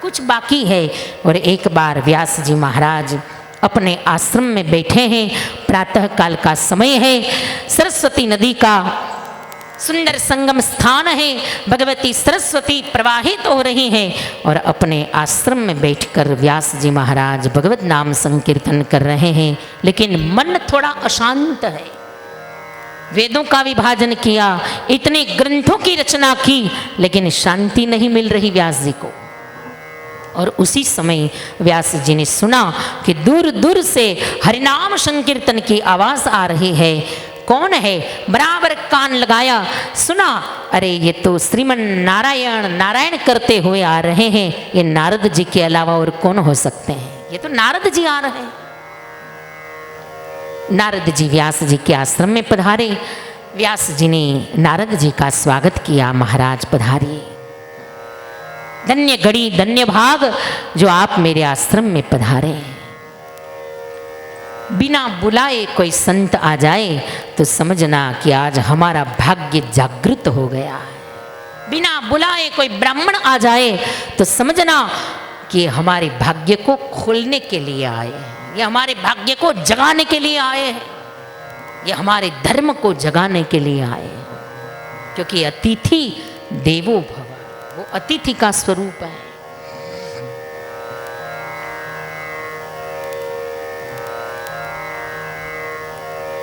कुछ बाकी है। और एक बार व्यास जी महाराज अपने आश्रम में बैठे हैं, प्रातः काल का समय है, सरस्वती नदी का सुंदर संगम स्थान है, भगवती सरस्वती प्रवाहित हो रही हैं और अपने आश्रम में बैठकर व्यास जी महाराज भगवत नाम संकीर्तन कर रहे हैं। लेकिन मन थोड़ा अशांत है। वेदों का विभाजन किया, इतने ग्रंथों की रचना की, लेकिन शांति नहीं मिल रही व्यास जी को। और उसी समय व्यास जी ने सुना कि दूर दूर से हरिनाम संकीर्तन की आवाज आ रही है। कौन है? बराबर कान लगाया, सुना, अरे ये तो श्रीमन नारायण नारायण करते हुए आ रहे हैं। ये नारद जी के अलावा और कौन हो सकते हैं? ये तो नारद जी आ रहे हैं। नारद जी व्यास जी के आश्रम में पधारे। व्यास जी ने नारद जी का स्वागत किया। महाराज पधारिए, धन्य घड़ी धन्य भाग जो आप मेरे आश्रम में पधारे हैं। बिना बुलाए कोई संत आ जाए तो समझना कि आज हमारा भाग्य जागृत हो गया है। बिना बुलाए कोई ब्राह्मण आ जाए तो समझना कि हमारे भाग्य को खोलने के लिए आए हैं, ये हमारे भाग्य को जगाने के लिए आए हैं, ये हमारे धर्म को जगाने के लिए आए हैं। क्योंकि अतिथि देवो भव, वो अतिथि का स्वरूप है।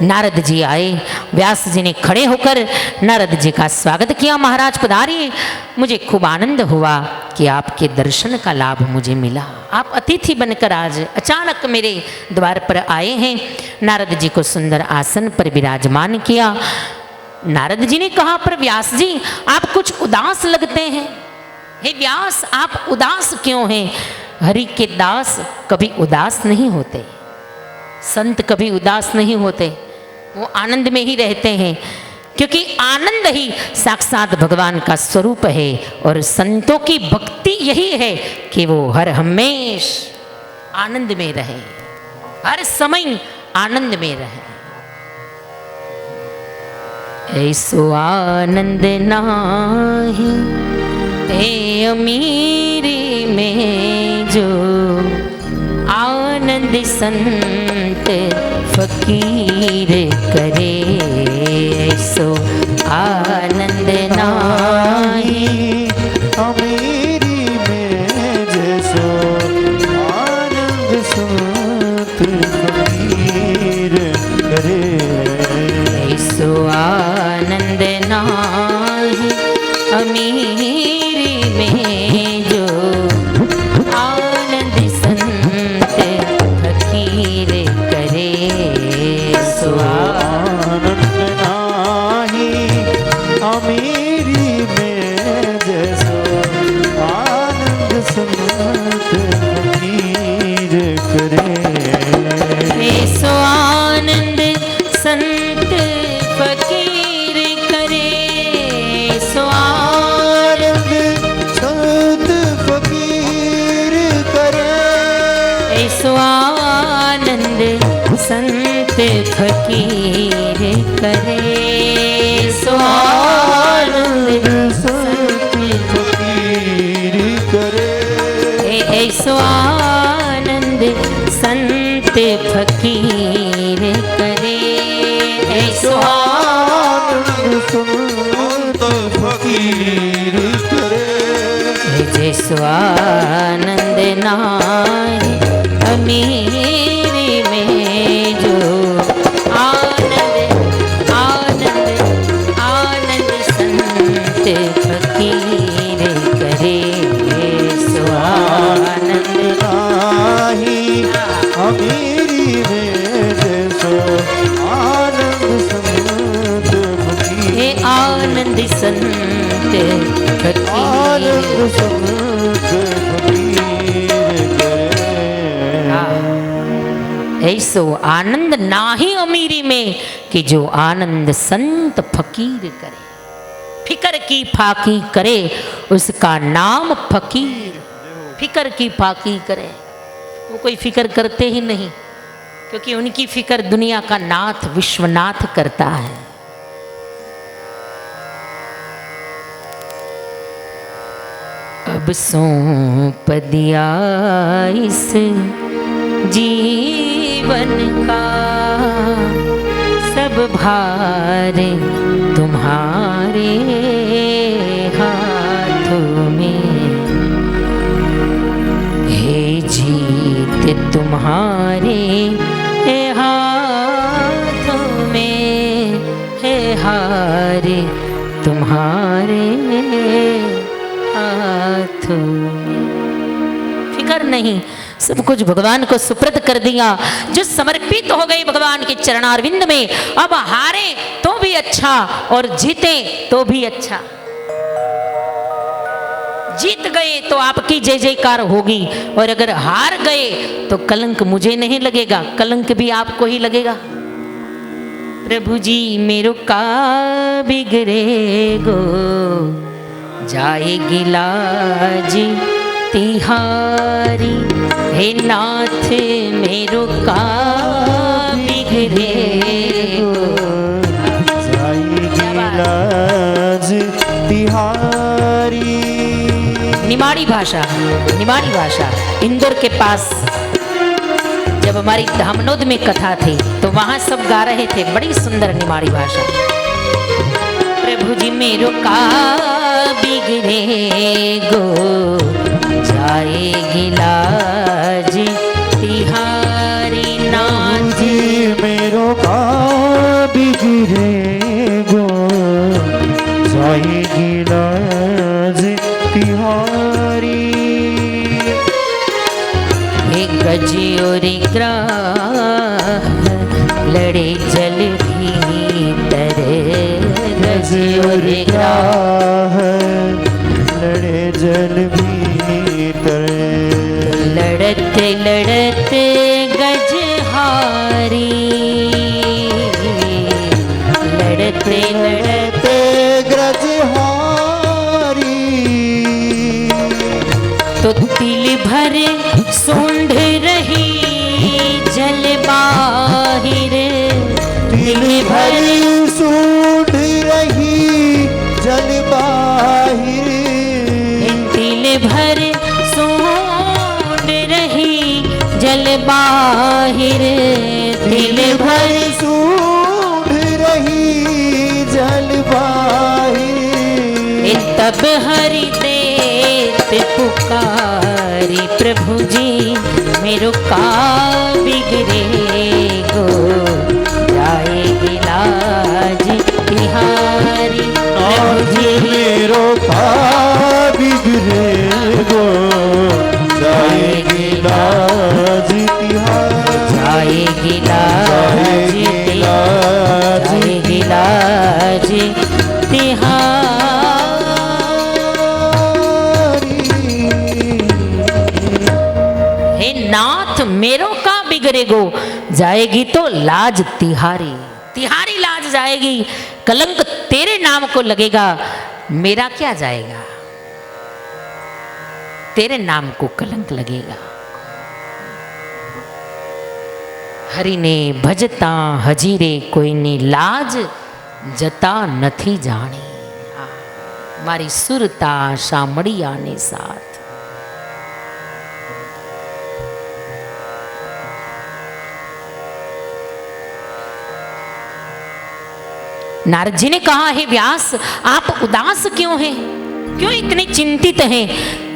नारद जी आए, व्यास जी ने खड़े होकर नारद जी का स्वागत किया। महाराज पधारिए, मुझे खूब आनंद हुआ कि आपके दर्शन का लाभ मुझे मिला। आप अतिथि बनकर आज अचानक मेरे द्वार पर आए हैं। नारद जी को सुंदर आसन पर विराजमान किया। नारद जी ने कहा, पर व्यास जी आप कुछ उदास लगते हैं। हे व्यास, आप उदास क्यों हैं? हरि के दास कभी उदास नहीं होते, संत कभी उदास नहीं होते, वो आनंद में ही रहते हैं। क्योंकि आनंद ही साक्षात भगवान का स्वरूप है। और संतों की भक्ति यही है कि वो हर हमेश आनंद में रहे, हर समय आनंद में रहे। ऐसो आनंद नाही ए अमीरी में जो आनंद संत फकीर करे। ऐसो आनंद नाही अमीरी में जैसो आनंद संत फकीर करे। ऐसो आनंद नाही अमीरी में जो आनंद संत फकीर करे। ऐसो आनंद नाही अमीरी में जैसो आनंद संत फकीर करे। ऐसो आनंद संत फकीर करे। ऐसो आनंद संत फकीर करे। ऐसो आनंद संत फकीर करे। ऐसो आनंद संत फकीर करे। ऐसो आनंद संत फकीर करे। ऐसो आनंद संत फकीर करे। जैसो आनंद नाही अमीरी में जो आनंद आनंद आनंद संत फकीर करे। ऐसो आनंद नाही अमीरी में जैसो आनंद संत फकीर। हे आनंद संत आनंद फकीर। संत फकीर करे। ऐसो आनंद नाही अमीरी में कि जो आनंद संत फकीर करे। फिकर की फाकी करे उसका नाम फकीर। फिकर की फाकी करे, वो कोई फिकर करते ही नहीं, क्योंकि उनकी फिकर दुनिया का नाथ विश्वनाथ करता है। अब सौंप दिया इस जीवन का सब भार तुम्हारे हाथों में, हे जीत तुम्हारे हाथों में, हे हार तुम्हारे हाथों में। फिकर नहीं, सब कुछ भगवान को सुप्रद कर दिया, जो समर्पित हो गए भगवान के चरणारविंद में। अब हारे तो भी अच्छा और जीते तो भी अच्छा। जीत गए तो आपकी जय जयकार होगी, और अगर हार गए तो कलंक मुझे नहीं लगेगा, कलंक भी आपको ही लगेगा। प्रभु जी मेरो का बिगड़े गो, जाएगी लाज तिहारी, हे नाथ मेरो का बिगड़े गो, जाएगी लाज तिहारी। निमाड़ी भाषा, निमाड़ी भाषा। इंदौर के पास जब हमारी धामनोद में कथा थी तो वहां सब गा रहे थे, बड़ी सुंदर निमाड़ी भाषा। प्रभु जी मेरो का बिगड़े गो, जाएगी लाज तिहारी, नाथ जी मेरो का बिगड़े गो, जाएगी लाज तिहारी। एक गज और ग्राह लड़े जल भीतर, गज और ग्राह लड़े जल भीतर, लड़ते लड़ते गज हारी, लड़ते लड़ते ग्रज हारी। तो तिल भर सूंढ रही जल बाहिर, तिल भर सूंढ रही जल बाहिर, तिल भर सूंढ रही जल बाहिर, तिल भर सूंढ रही जल बाहिर। तब हरि देत पुकारी, प्रभु जी मेरो का बिगड़े गो, जाएगी लाज तिहारी। प्रभु जी मेरो का बिगड़े गो, जाएगी लाज तिहारी, जाएगी लाज जाएगी लाज तिहारी। हे नाथ मेरो का बिगड़े गो, जाएगी तो लाज तिहारी, तिहारी लाज जाएगी, कलंक तेरे नाम को लगेगा, मेरा क्या जाएगा, तेरे नाम को कलंक लगेगा। हरि ने भजता हजीरे कोई ने लाज जता नथी जानी, मारी सुरता शामड़िया ने साथ। नारद जी ने कहा, हे व्यास आप उदास क्यों हैं, क्यों इतने चिंतित हैं।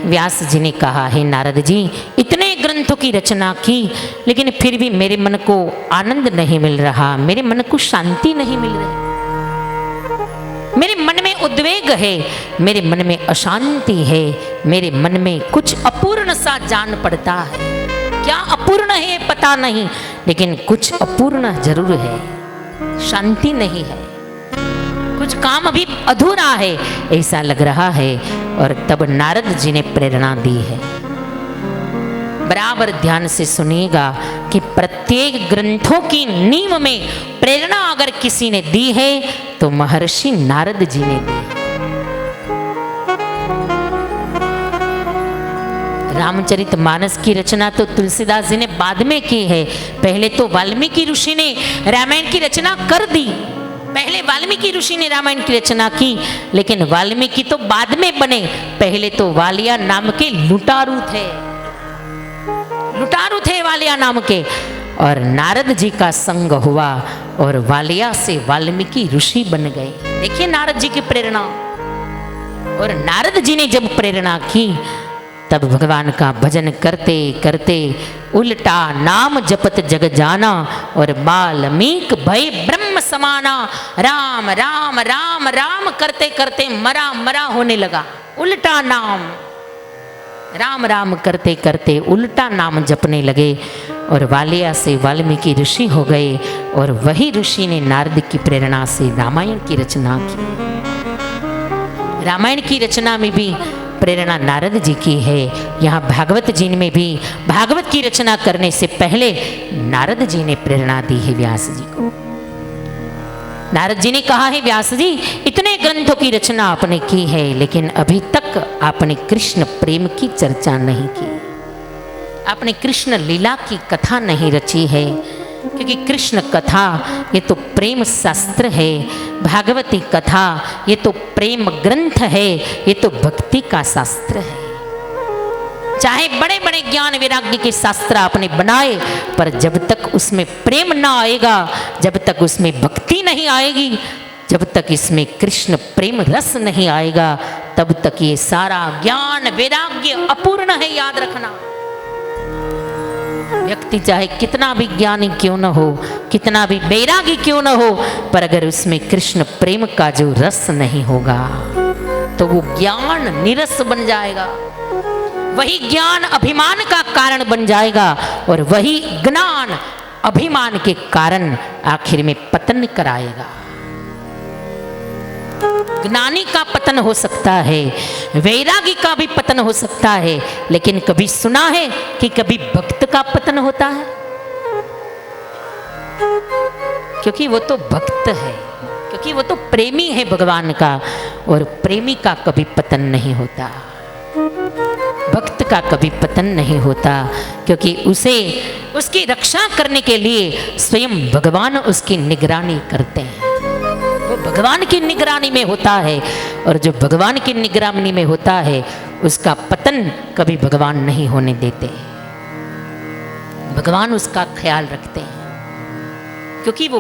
व्यास जी ने कहा, हे नारद जी इतने ग्रंथों की रचना की लेकिन फिर भी मेरे मन को आनंद नहीं मिल रहा, मेरे मन को शांति नहीं मिल रही, मेरे मन में उद्वेग है, मेरे मन में अशांति है, मेरे मन में कुछ अपूर्ण सा जान पड़ता है। क्या अपूर्ण है पता नहीं, लेकिन कुछ अपूर्ण जरूर है, शांति नहीं है, कुछ काम अभी अधूरा है ऐसा लग रहा है। और तब नारद जी ने प्रेरणा दी है, बराबर ध्यान से सुनिएगा कि प्रत्येक ग्रंथों की नींव में प्रेरणा अगर किसी ने दी है तो महर्षि नारद जी ने दी। रामचरितमानस की रचना तो तुलसीदास जी ने बाद में की है, पहले तो वाल्मीकि ऋषि ने रामायण की रचना कर दी, पहले वाल्मीकि ऋषि ने रामायण की रचना की, लेकिन वाल्मीकि तो बाद में बने। पहले तो वालिया नाम के लुटारू थे वालिया नाम के। और नारद जी का संग हुआ और वालिया से वाल्मीकि ऋषि बन गए। देखिए नारद जी की प्रेरणा। और नारद जी ने जब प्रेरणा की, तब भगवान का भजन करते करते उल्टा नाम जपत जग जाना और वाल्मीक भय ब्रह्म समाना। राम राम राम राम करते करते मरा मरा होने लगा। उल्टा नाम, राम राम करते करते उल्टा नाम जपने लगे और वालिया से वाल्मीकि ऋषि हो गए। और वही ऋषि ने नारद की प्रेरणा से रामायण की रचना की। रामायण की रचना में भी प्रेरणा नारद जी की है। यहाँ भागवत जी में भी भागवत की रचना करने से पहले नारद जी ने प्रेरणा दी है व्यास जी को। नारद जी ने कहा है, व्यास जी इतने ग्रंथों की रचना आपने की है, लेकिन अभी तक आपने कृष्ण प्रेम की चर्चा नहीं की। आपने कृष्ण लीला की कथा नहीं रची है, क्योंकि कृष्ण कथा ये तो प्रेम शास्त्र है, भागवती कथा ये तो प्रेम ग्रंथ है, ये तो भक्ति का शास्त्र है। चाहे बड़े बड़े ज्ञान वैराग्य के शास्त्र आपने बनाए, पर जब तक उसमें प्रेम ना आएगा, जब तक उसमें भक्ति नहीं आएगी, जब तक इसमें कृष्ण प्रेम रस नहीं आएगा, तब तक ये सारा ज्ञान वैराग्य अपूर्ण है। याद रखना, व्यक्ति चाहे कितना भी ज्ञानी क्यों न हो, कितना भी वैरागी क्यों न हो, पर अगर उसमें कृष्ण प्रेम का जो रस नहीं होगा, तो वो ज्ञान निरस बन जाएगा। वही ज्ञान अभिमान का कारण बन जाएगा और वही ज्ञान अभिमान के कारण आखिर में पतन कराएगा। ज्ञानी का पतन हो सकता है, वैरागी का भी पतन हो सकता है, लेकिन कभी सुना है कि कभी भक्त का पतन होता है? क्योंकि वो तो भक्त है, क्योंकि वो तो प्रेमी है भगवान का, और प्रेमी का कभी पतन नहीं होता, भक्त का कभी पतन नहीं होता, क्योंकि उसे उसकी रक्षा करने के लिए स्वयं भगवान उसकी निगरानी करते हैं। वो भगवान की निगरानी में होता है, और जो भगवान की निगरानी में होता है उसका पतन कभी भगवान नहीं होने देते। भगवान उसका ख्याल रखते हैं, क्योंकि वो